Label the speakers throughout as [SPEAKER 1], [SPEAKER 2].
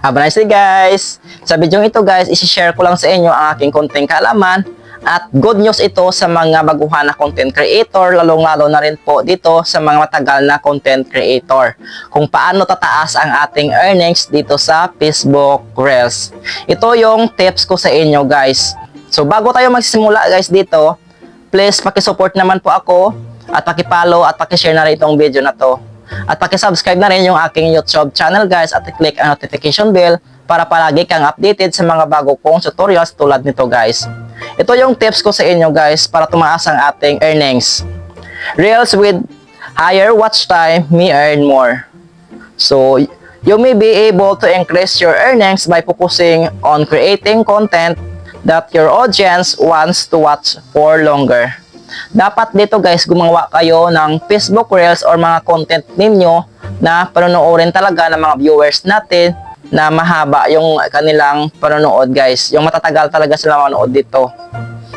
[SPEAKER 1] Have a nice day guys! Sa video ito guys, isi-share ko lang sa inyo ang aking konting kaalaman at good news ito sa mga baguhan na content creator, lalong-lalo na rin po dito sa mga matagal na content creator. Kung paano tataas ang ating earnings dito sa Facebook Reels. Ito yung tips ko sa inyo guys. So bago tayo magsisimula guys dito, please pakisupport naman po ako at pakipollow at pakishare na rin itong video na to. At paki-subscribe na rin yung aking YouTube channel guys at i-click ang notification bell para palagi kang updated sa mga bago kong tutorials tulad nito guys. Ito yung tips ko sa inyo guys para tumaas ang ating earnings. Reels with higher watch time may earn more. So, you may be able to increase your earnings by focusing on creating content that your audience wants to watch for longer. Dapat dito guys, gumawa kayo ng Facebook Reels or mga content ninyo na panonoorin talaga ng mga viewers natin na mahaba yung kanilang panonood guys. Yung matatagal talaga sila manood dito.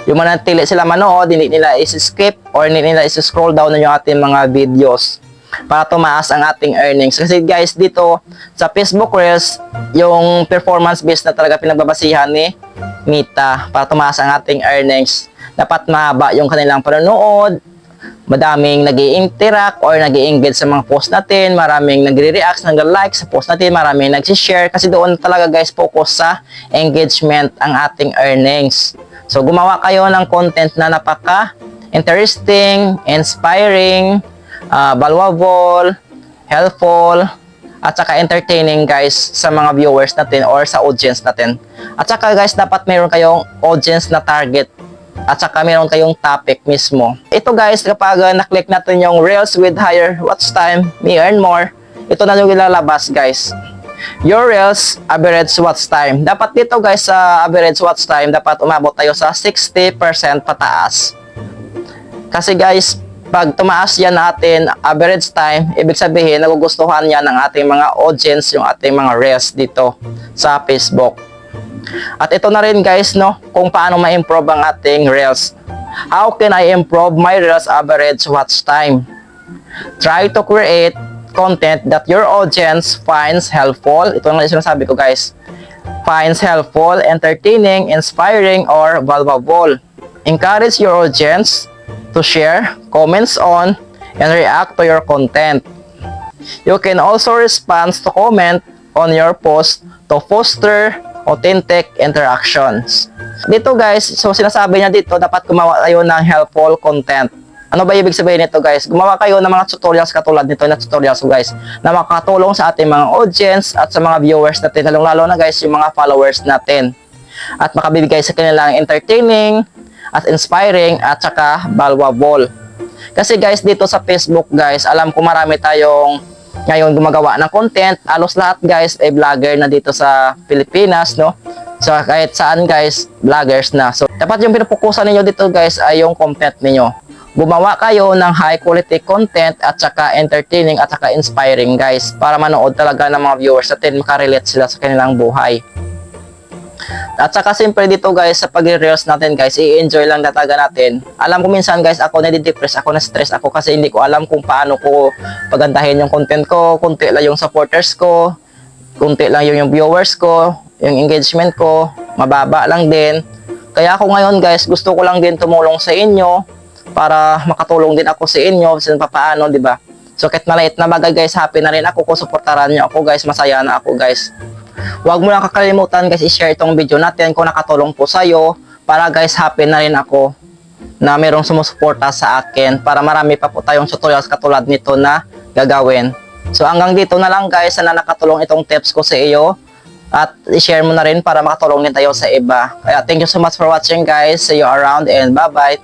[SPEAKER 1] Yung manatili sila manood, hindi nila isi-skip or hindi nila isi-scroll down yung ating mga videos para tumaas ang ating earnings. Kasi guys, dito sa Facebook Reels, yung performance based na talaga pinagbabasihan ni Meta para tumaas ang ating earnings. Dapat mahaba yung kanilang panonood, madaming nag-i-interact or nag-i-engage sa mga post natin, maraming nagre-react, nag-like sa post natin, maraming nag-share kasi doon talaga guys focus sa engagement ang ating earnings. So gumawa kayo ng content na napaka-interesting, inspiring, valuable, helpful, at saka entertaining guys sa mga viewers natin or sa audience natin. At saka guys, dapat mayroon kayong audience na target. At saka meron kayong topic mismo. Ito guys, kapag na-click natin yung Reels with higher watch time, may earn more, ito na yung ilalabas guys. Your Reels average watch time. Dapat dito guys, sa average watch time, dapat umabot tayo sa 60% pataas. Kasi guys, pag tumaas yan natin average time, ibig sabihin, nagugustuhan yan ng ating mga audience, yung ating mga Reels dito sa Facebook. At ito na rin guys, no, kung paano ma-improve ang ating Reels. How can I improve my Reels average watch time? Try to create content that your audience finds helpful. Ito na yung sinasabi ko guys. Finds helpful, entertaining, inspiring, or valuable. Encourage your audience to share, comments on, and react to your content. You can also respond to comment on your post to foster authentic interactions. Dito guys, so sinasabi niya dito, dapat gumawa kayo ng helpful content. Ano ba ibig sabihin nito guys? Gumawa kayo ng mga tutorials katulad nito na tutorials guys, na makakatulong sa ating mga audience at sa mga viewers natin, lalong-lalo na guys yung mga followers natin. At makabibigay sa kanilang entertaining, at inspiring, at saka valuable. Kasi guys, dito sa Facebook guys, alam ko marami tayong ngayon gumagawa ng content. Alos lahat guys ay vlogger na dito sa Pilipinas, no? So kahit saan guys, vloggers na. So dapat yung pinupukusan ninyo dito guys ay yung content ninyo. Gumawa kayo ng high quality content at saka entertaining at saka inspiring guys, para manood talaga ng mga viewers natin, makarelate sila sa kanilang buhay. At saka siyempre dito guys, sa pag-reels natin guys, i-enjoy lang talaga natin. Alam ko minsan guys, ako nadi-depress, ako na-stress ako kasi hindi ko alam kung paano ko pagandahin yung content ko. Kunti lang yung supporters ko, kunti lang yung viewers ko, yung engagement ko, mababa lang din. Kaya ako ngayon guys, gusto ko lang din tumulong sa inyo para makatulong din ako sa inyo sa paano, di ba? So kahit maliit na bagay guys, happy na rin ako kung suportaran niyo ako guys, masaya na ako guys. Huwag mo lang kakalimutan guys, i-share itong video natin kung nakatulong po sa'yo, para guys happy na rin ako na mayroong sumusuporta sa akin para marami pa po tayong tutorials katulad nito na gagawin. So hanggang dito na lang guys, sana nakatulong itong tips ko sa iyo at i-share mo na rin para makatulong din tayo sa iba. Kaya thank you so much for watching guys, see you around and bye bye.